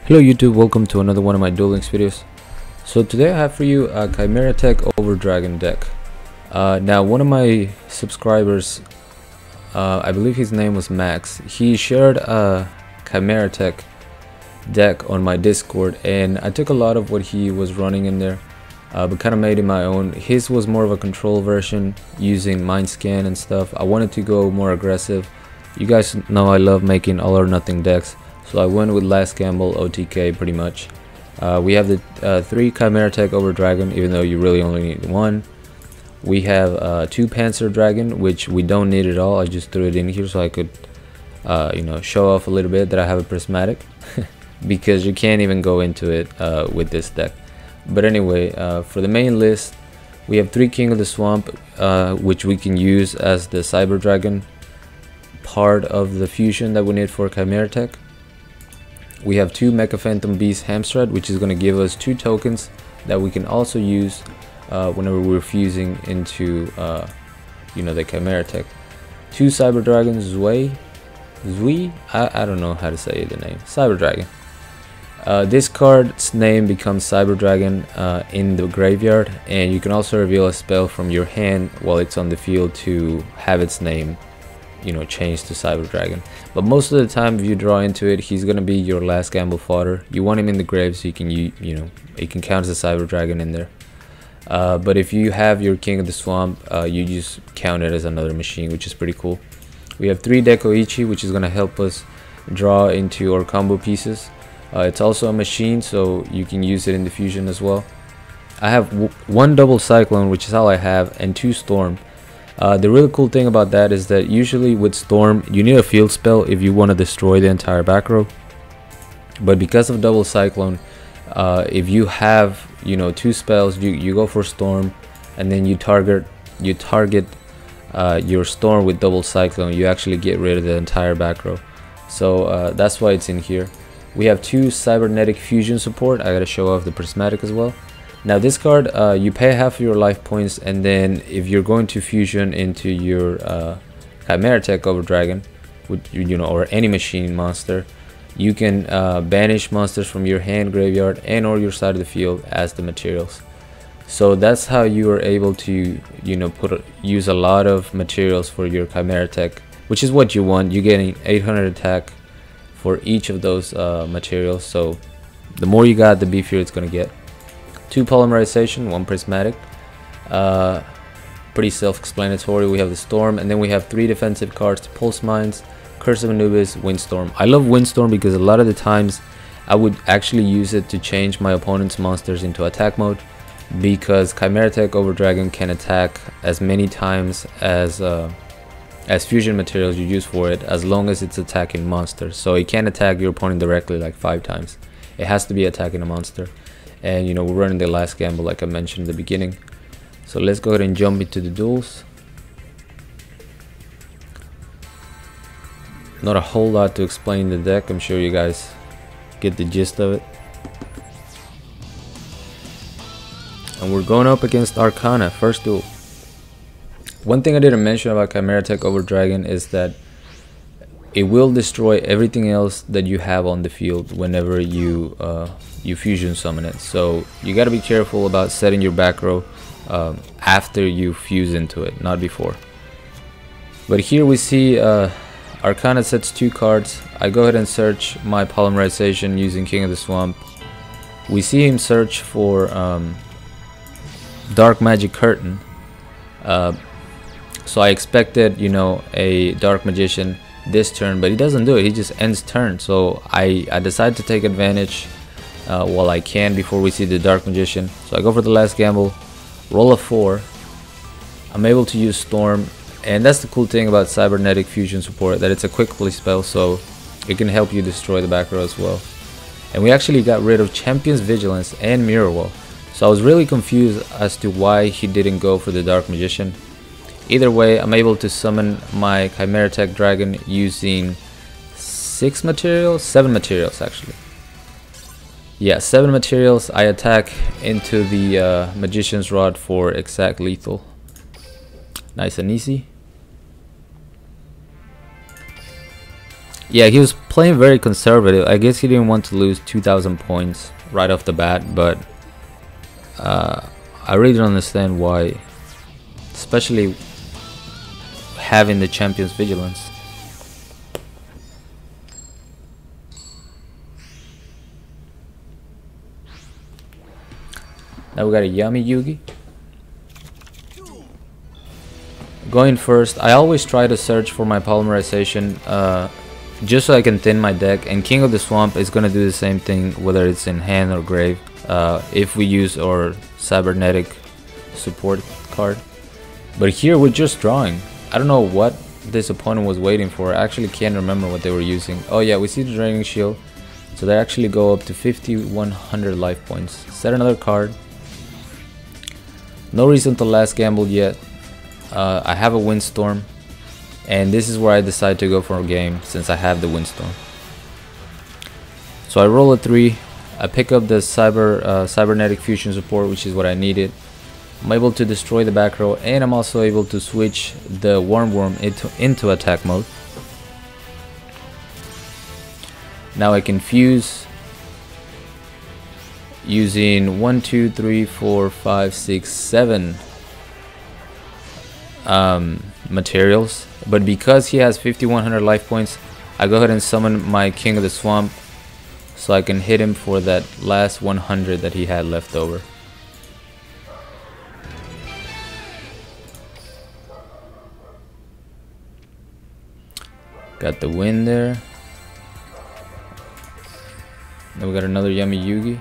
Hello YouTube, welcome to another one of my Duel Links videos. So today I have for you a Chimeratech Overdragon deck. Now one of my subscribers, I believe his name was Max, he shared a Chimeratech deck on my Discord, and I took a lot of what he was running in there, but kind of made it my own. His was more of a control version using mind scan and stuff. I wanted to go more aggressive. You guys know I love making all or nothing decks. So I went with Last Gamble OTK pretty much. We have the 3 Chimeratech Overdragon, even though you really only need 1. We have 2 Panzer Dragon, which we don't need at all. I just threw it in here so I could, show off a little bit that I have a prismatic, because you can't even go into it with this deck. But anyway, for the main list, we have 3 King of the Swamp, which we can use as the Cyber Dragon part of the fusion that we need for Chimeratech. We have 2 Mecha Phantom Beast Hamstrad, which is going to give us 2 tokens that we can also use whenever we're fusing into the Chimeratech. 2 Cyber Dragons Zui, I don't know how to say the name. Cyber Dragon. This card's name becomes Cyber Dragon in the graveyard, and you can also reveal a spell from your hand while it's on the field to have its name change to Cyber Dragon. But most of the time, if you draw into it, he's gonna be your last gamble fodder. You want him in the grave so you can it can count as a Cyber Dragon in there. But if you have your King of the Swamp, you just count it as another machine, which is pretty cool. We have 3 Dekoichi, which is gonna help us draw into our combo pieces. It's also a machine, so you can use it in the fusion as well. I have 1 Double Cyclone, which is all I have, and 2 Storm. The really cool thing about that is that usually with Storm you need a field spell if you want to destroy the entire back row, but because of Double Cyclone, if you have 2 spells, you go for Storm, and then you target your Storm with Double Cyclone, you actually get rid of the entire back row. So that's why it's in here. We have 2 Cybernetic Fusion support. I gotta show off the prismatic as well. Now this card, you pay half of your life points, and then if you're going to fusion into your Chimeratech Overdragon, or any machine monster, you can banish monsters from your hand, graveyard, and or your side of the field as the materials. So that's how you are able to use a lot of materials for your Chimeratech, which is what you want. You're getting 800 attack for each of those materials, so the more you got, the beefier it's gonna get. 2 Polymerization, 1 Prismatic. Pretty self-explanatory. We have the Storm, and then we have 3 defensive cards: Pulse Mines, Curse of Anubis, Windstorm. I love Windstorm because a lot of the times I would actually use it to change my opponent's monsters into attack mode, because Chimeratech Overdragon can attack as many times as fusion materials you use for it, as long as it's attacking monsters. So it can't attack your opponent directly like 5 times. It has to be attacking a monster. And we're running the Last Gamble like I mentioned in the beginning. So let's go ahead and jump into the duels. Not a whole lot to explain the deck. I'm sure you guys get the gist of it. And we're going up against Arcana, first duel. One thing I didn't mention about Chimeratech Overdragon is that it will destroy everything else that you have on the field whenever you fusion summon it. So you got to be careful about setting your back row after you fuse into it, not before. But here we see Arcana sets 2 cards. I go ahead and search my Polymerization using King of the Swamp. We see him search for Dark Magic Curtain. So I expected a Dark Magician this turn, but he doesn't do it. He just ends turn. So I decide to take advantage while I can before we see the Dark Magician. So I go for the Last Gamble, roll a 4. I'm able to use Storm, and that's the cool thing about Cybernetic Fusion support, that it's a quick play spell, so it can help you destroy the back row as well. And we actually got rid of Champion's Vigilance and Mirror Wall. So I was really confused as to why he didn't go for the Dark Magician. Either way, I'm able to summon my Chimeratech Dragon using 7 materials actually. Yeah, 7 materials. I attack into the Magician's Rod for exact lethal. Nice and easy. Yeah, he was playing very conservative. I guess he didn't want to lose 2,000 points right off the bat, but I really don't understand why, especially having the champion's vigilance. Now we got a yummy Yugi. Going first, I always try to search for my polymerization just so I can thin my deck, and King of the Swamp is gonna do the same thing whether it's in hand or grave if we use our cybernetic support card. But here we're just drawing. I don't know what this opponent was waiting for. I actually can't remember what they were using. Oh yeah, we see the draining shield, so they actually go up to 5,100 life points. Set another card. No reason to last gamble yet. I have a windstorm, and this is where I decide to go for a game since I have the windstorm. So I roll a 3. I pick up the cybernetic fusion support, which is what I needed. I'm able to destroy the back row, and I'm also able to switch the worm into attack mode. Now I can fuse using 1, 2, 3, 4, 5, 6, 7 materials, but because he has 5,100 life points, I go ahead and summon my King of the Swamp so I can hit him for that last 100 that he had left over. Got the win there. Then we got another yummy Yugi.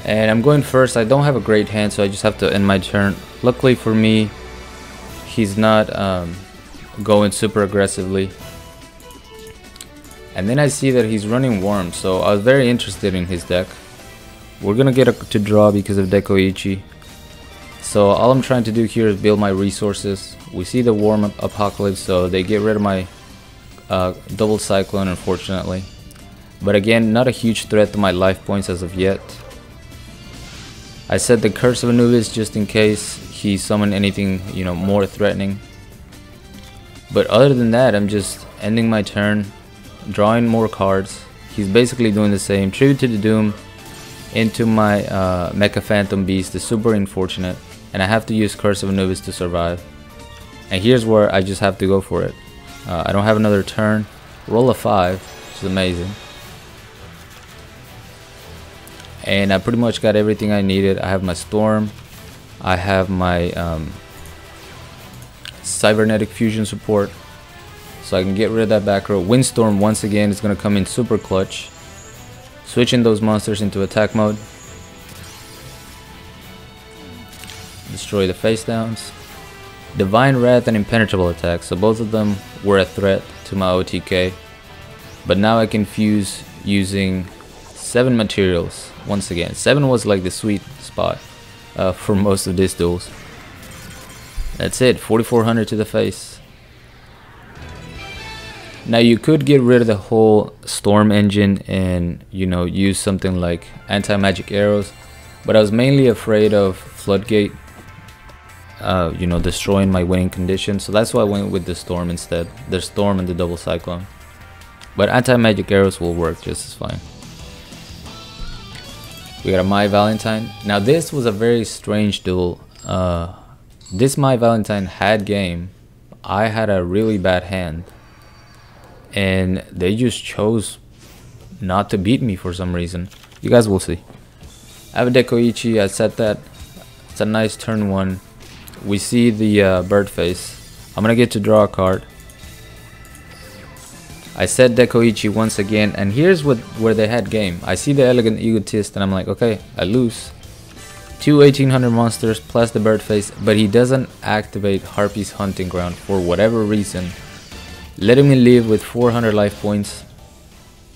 And I'm going first. I don't have a great hand, so I just have to end my turn. Luckily for me, he's not going super aggressively. And then I see that he's running Worm, so I was very interested in his deck. We're gonna get to draw because of Dekoichi. So all I'm trying to do here is build my resources. We see the Worm Apocalypse, so they get rid of my double Cyclone, unfortunately. But again, not a huge threat to my life points as of yet. I set the Curse of Anubis just in case he summoned anything, you know, more threatening. But other than that, I'm just ending my turn, drawing more cards. He's basically doing the same. Tribute to the Doom into my Mecha Phantom Beast is super unfortunate, and I have to use Curse of Anubis to survive. And here's where I just have to go for it. I don't have another turn. Roll a 5, which is amazing. And I pretty much got everything I needed. I have my Storm, I have my Cybernetic Fusion support, so I can get rid of that back row. Windstorm once again is going to come in super clutch, switching those monsters into attack mode. Destroy the face downs. Divine Wrath and Impenetrable Attack, so both of them were a threat to my OTK, but now I can fuse using 7 materials. Once again, 7 was like the sweet spot for most of these duels. That's it, 4,400 to the face. Now you could get rid of the whole Storm engine and, you know, use something like anti-magic arrows, but I was mainly afraid of Floodgate, you know, destroying my winning condition, so that's why I went with the Storm instead. The Storm and the double Cyclone, but anti-magic arrows will work just as fine. We got a My Valentine. Now this was a very strange duel. This My Valentine had game. I had a really bad hand, and they just chose not to beat me for some reason. You guys will see. I have a Dekoichi. I set that. It's a nice turn 1. We see the bird face. I'm gonna get to draw a card. I set Dekoichi once again, and here's where they had game. I see the Elegant Egotist, and I'm like, okay, I lose. 2 1,800 monsters plus the bird face, but he doesn't activate Harpy's Hunting Ground for whatever reason, letting me live with 400 life points.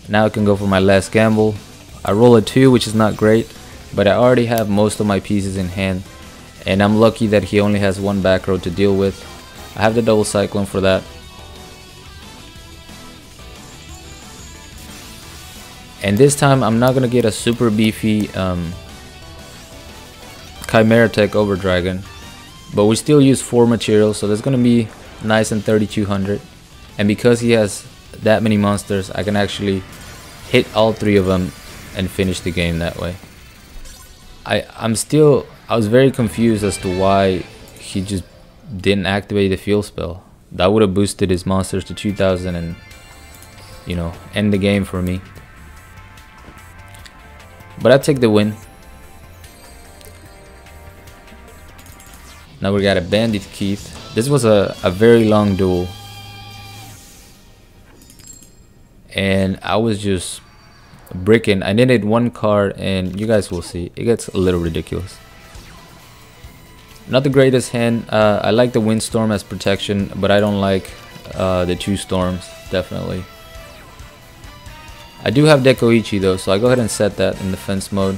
Now I can go for my last gamble. I roll a 2, which is not great. but I already have most of my pieces in hand, and I'm lucky that he only has one back row to deal with. I have the double cyclone for that. And this time I'm not gonna get a super beefy Chimeratech Overdragon, but we still use 4 materials, so that's gonna be nice and 3200. And because he has that many monsters, I can actually hit all 3 of them and finish the game that way. I was very confused as to why he just didn't activate the fuel spell. That would have boosted his monsters to 2000 and, you know, end the game for me. But I take the win. Now we got a Bandit Keith. This was a very long duel, and I was just bricking. I needed 1 card, and you guys will see it gets a little ridiculous. Not the greatest hand. I like the windstorm as protection, but I don't like the 2 storms, definitely. I do have Dekoichi though, so I go ahead and set that in defense mode.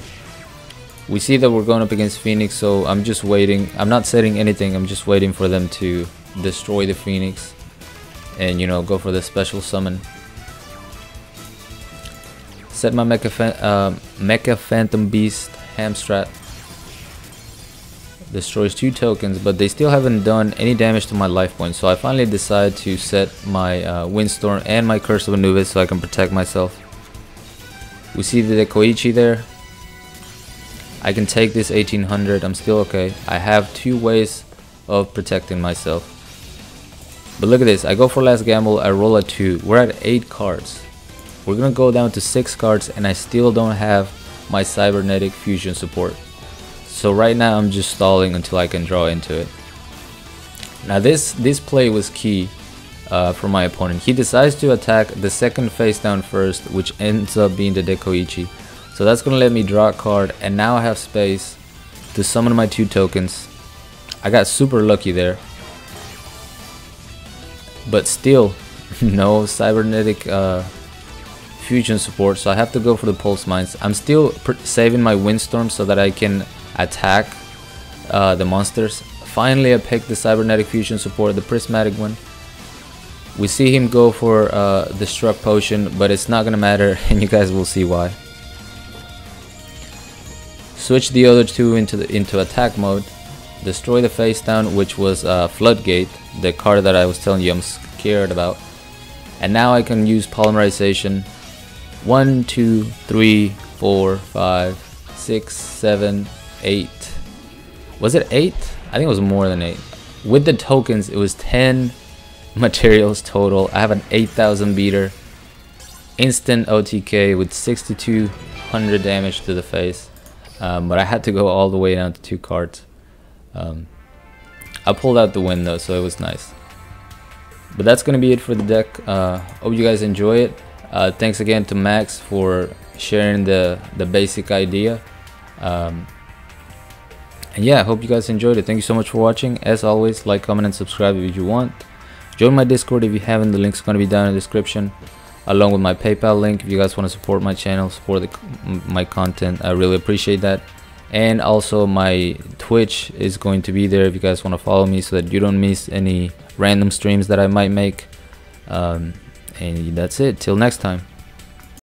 We see that we're going up against Phoenix, so I'm just waiting. I'm not setting anything, I'm just waiting for them to destroy the Phoenix and, you know, go for the special summon. Set my Mecha Phantom Beast Hamstrat. Destroys 2 tokens, but they still haven't done any damage to my life points, so I finally decide to set my Windstorm and my Curse of Anubis so I can protect myself. We see the Dekoichi there. I can take this 1800, I'm still okay. I have 2 ways of protecting myself. But look at this, I go for last gamble, I roll a 2. We're at 8 cards. We're gonna go down to 6 cards, and I still don't have my Cybernetic Fusion support. So right now I'm just stalling until I can draw into it. Now this play was key for my opponent. He decides to attack the second face down first, which ends up being the Dekoichi. So that's gonna let me draw a card, and now I have space to summon my 2 tokens. I got super lucky there. But still, no Cybernetic Fusion support, so I have to go for the Pulse Mines. I'm still saving my Windstorm so that I can attack the monsters. Finally I picked the Cybernetic Fusion support, the prismatic one. We see him go for the Struck Potion, but it's not gonna matter, and you guys will see why. Switch the other 2 into attack mode. Destroy the face down, which was Floodgate, the card that I was telling you I'm scared about. And now I can use Polymerization. 1, 2, 3, 4, 5, 6, 7, 8. Was it 8? I think it was more than 8. With the tokens, it was 10 materials total. I have an 8000 beater. Instant OTK with 6200 damage to the face. But I had to go all the way down to 2 cards. I pulled out the win though, so it was nice. But that's gonna be it for the deck. Hope you guys enjoy it. Thanks again to Max for sharing the basic idea. And yeah, I hope you guys enjoyed it. Thank you so much for watching. As always, like, comment, and subscribe if you want. Join my Discord if you haven't. The link's gonna be down in the description, along with my PayPal link if you guys want to support my channel, support my content. I really appreciate that. And also my Twitch is going to be there if you guys want to follow me, so that you don't miss any random streams that I might make. And that's it till next time.